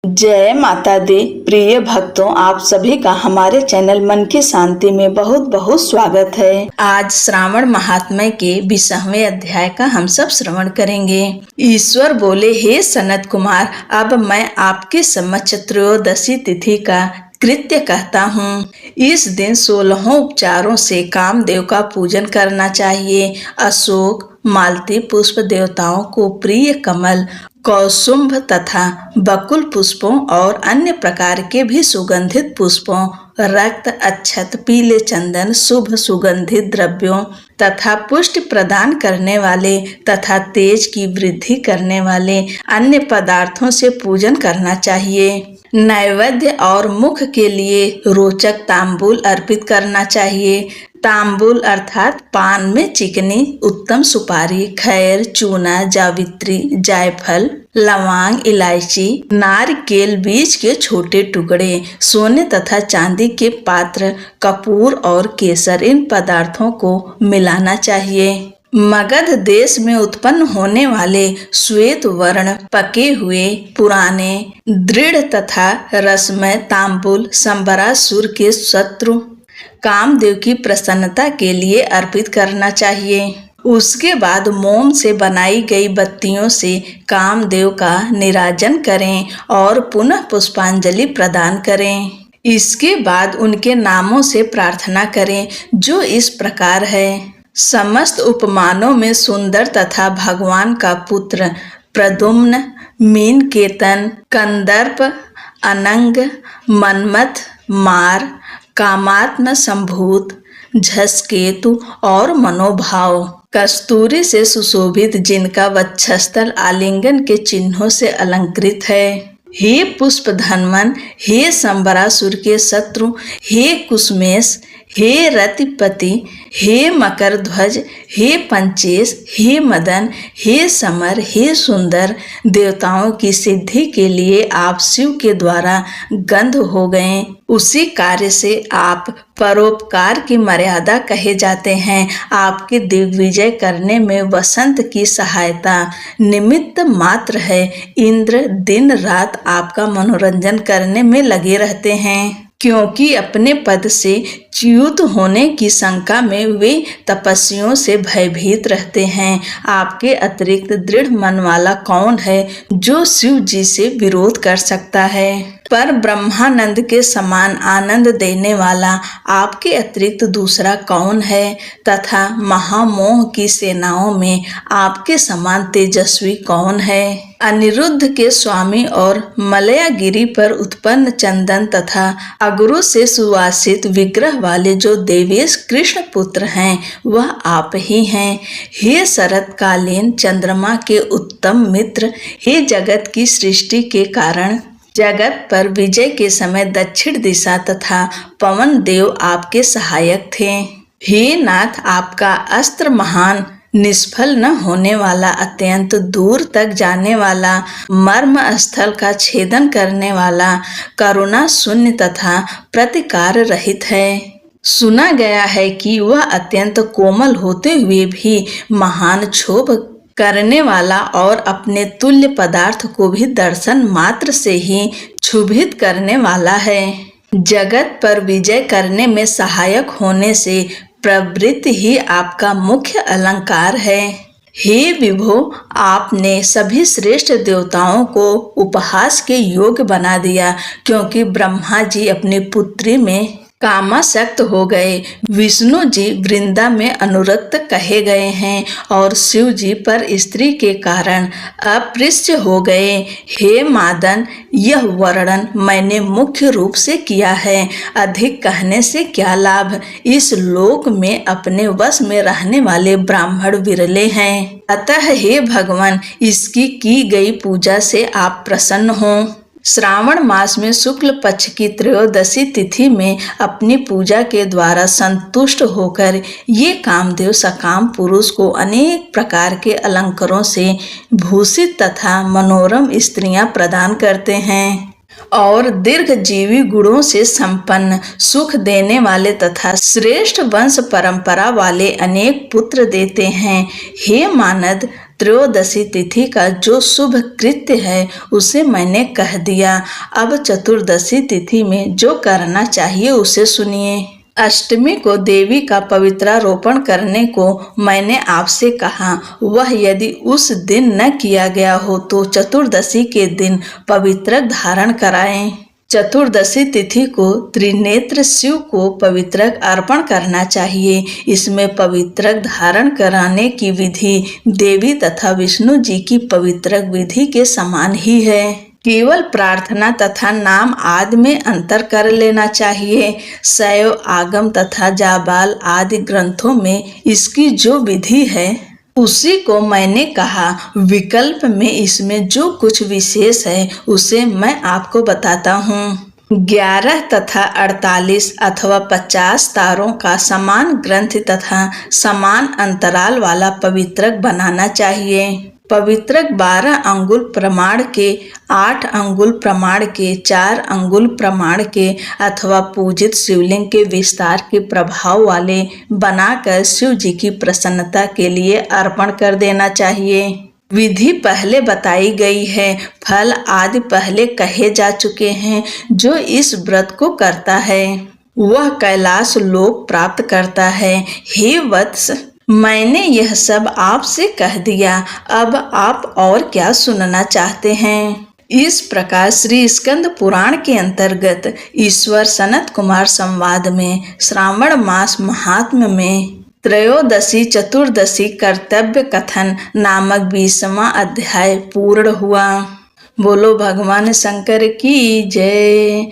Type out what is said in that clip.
जय माता दी। प्रिय भक्तों, आप सभी का हमारे चैनल मन की शांति में बहुत बहुत स्वागत है। आज श्रावण महात्म्य के 20वें अध्याय का हम सब श्रवण करेंगे। ईश्वर बोले, हे सनत कुमार, अब मैं आपके समक्ष त्रयोदशी तिथि का कृत्य कहता हूँ। इस दिन 16 उपचारों से कामदेव का पूजन करना चाहिए। अशोक, मालती पुष्प, देवताओं को प्रिय कमल, कौसुंभ तथा बकुल पुष्पों और अन्य प्रकार के भी सुगंधित पुष्पों, रक्त, अक्षत, पीले चंदन, शुभ सुगंधित द्रव्यों तथा पुष्टि प्रदान करने वाले तथा तेज की वृद्धि करने वाले अन्य पदार्थों से पूजन करना चाहिए। नैवेद्य और मुख के लिए रोचक तांबूल अर्पित करना चाहिए। तांबूल अर्थात पान में चिकनी उत्तम सुपारी, खैर, चूना, जावित्री, जायफल, लौंग, इलायची, नारिकेल बीज के छोटे टुकड़े, सोने तथा चांदी के पात्र, कपूर और केसर, इन पदार्थों को मिलाना चाहिए। मगध देश में उत्पन्न होने वाले श्वेत वर्ण पके हुए पुराने दृढ़ तथा रसमय तांबूल संबरासुर के शत्रु कामदेव की प्रसन्नता के लिए अर्पित करना चाहिए। उसके बाद मोम से बनाई गई बत्तियों से कामदेव का निराजन करें और पुनः पुष्पांजलि प्रदान करें। इसके बाद उनके नामों से प्रार्थना करें, जो इस प्रकार है। समस्त उपमानों में सुंदर तथा भगवान का पुत्र प्रद्युम्न, मीनकेतन, कंदर्प, अनंग, मन्मथ, मार, कामात्म संभूत, झसकेतु और मनोभाव, कस्तूरी से सुशोभित, जिनका वक्षस्थल आलिंगन के चिन्हों से अलंकृत है। हे पुष्प धनवन, हे संबरासुर के शत्रु, हे कुसमेश, हे रतिपति, हे मकर ध्वज, हे पंचेश, हे मदन, हे समर, हे सुंदर, देवताओं की सिद्धि के लिए आप शिव के द्वारा गंध हो गए। उसी कार्य से आप परोपकार की मर्यादा कहे जाते हैं। आपके दिग्विजय करने में वसंत की सहायता निमित्त मात्र है। इंद्र दिन रात आपका मनोरंजन करने में लगे रहते हैं, क्योंकि अपने पद से च्युत होने की शंका में वे तपस्वियों से भयभीत रहते हैं। आपके अतिरिक्त दृढ़ मन वाला कौन है जो शिव जी से विरोध कर सकता है? पर ब्रह्मानंद के समान आनंद देने वाला आपके अतिरिक्त दूसरा कौन है? तथा महामोह की सेनाओं में आपके समान तेजस्वी कौन है? अनिरुद्ध के स्वामी और मलयागिरी पर उत्पन्न चंदन तथा अगरू से सुवासित विग्रह वाले जो देवेश कृष्ण पुत्र हैं, वह आप ही हैं। हे शरतकालीन चंद्रमा के उत्तम मित्र, हे जगत की सृष्टि के कारण, जगत पर विजय के समय दक्षिण दिशा तथा पवन देव आपके सहायक थे। हे नाथ, आपका अस्त्र महान, निष्फल न होने वाला, अत्यंत दूर तक जाने वाला, मर्म स्थल का छेदन करने वाला, करुणा शून्य तथा प्रतिकार रहित है। सुना गया है कि वह अत्यंत कोमल होते हुए भी महान क्षोभ करने वाला और अपने तुल्य पदार्थ को भी दर्शन मात्र से ही क्षुभित करने वाला है। जगत पर विजय करने में सहायक होने से प्रवृत्ति ही आपका मुख्य अलंकार है। हे विभो, आपने सभी श्रेष्ठ देवताओं को उपहास के योग्य बना दिया, क्योंकि ब्रह्मा जी अपनी पुत्री में कामासक्त हो गए, विष्णु जी वृंदा में अनुरक्त कहे गए हैं और शिव जी पर स्त्री के कारण अपृश्य हो गए। हे मादन, यह वर्णन मैंने मुख्य रूप से किया है, अधिक कहने से क्या लाभ। इस लोक में अपने वश में रहने वाले ब्राह्मण विरले हैं। अतः हे भगवान, इसकी की गई पूजा से आप प्रसन्न हों। श्रावण मास में शुक्ल पक्ष की त्रयोदशी तिथि में अपनी पूजा के द्वारा संतुष्ट होकर ये कामदेव सकाम पुरुष को अनेक प्रकार के अलंकारों से भूषित तथा मनोरम स्त्रियां प्रदान करते हैं और दीर्घजीवी गुणों से संपन्न, सुख देने वाले तथा श्रेष्ठ वंश परंपरा वाले अनेक पुत्र देते हैं। हे मानद, त्रयोदशी तिथि का जो शुभ कृत्य है उसे मैंने कह दिया। अब चतुर्दशी तिथि में जो करना चाहिए उसे सुनिए। अष्टमी को देवी का पवित्रारोपण करने को मैंने आपसे कहा। वह यदि उस दिन न किया गया हो तो चतुर्दशी के दिन पवित्रक धारण कराएं। चतुर्दशी तिथि को त्रिनेत्र शिव को पवित्रक अर्पण करना चाहिए। इसमें पवित्रक धारण कराने की विधि देवी तथा विष्णु जी की पवित्रक विधि के समान ही है। केवल प्रार्थना तथा नाम आदि में अंतर कर लेना चाहिए। शैव आगम तथा जाबाल आदि ग्रंथों में इसकी जो विधि है उसी को मैंने कहा। विकल्प में इसमें जो कुछ विशेष है उसे मैं आपको बताता हूँ। 11 तथा 48 अथवा 50 तारों का समान ग्रंथ तथा समान अंतराल वाला पवित्रक बनाना चाहिए। पवित्रक 12 अंगुल प्रमाण के, 8 अंगुल प्रमाण के, 4 अंगुल प्रमाण के अथवा पूजित शिवलिंग के विस्तार के प्रभाव वाले बनाकर शिव जी की प्रसन्नता के लिए अर्पण कर देना चाहिए। विधि पहले बताई गई है, फल आदि पहले कहे जा चुके हैं। जो इस व्रत को करता है वह कैलाश लोक प्राप्त करता है। हे वत्स, मैंने यह सब आपसे कह दिया, अब आप और क्या सुनना चाहते हैं? इस प्रकार श्री स्कंद पुराण के अंतर्गत ईश्वर सनत कुमार संवाद में श्रावण मास महात्म्य में त्रयोदशी चतुर्दशी कर्तव्य कथन नामक 20वां अध्याय पूर्ण हुआ। बोलो भगवान शंकर की जय।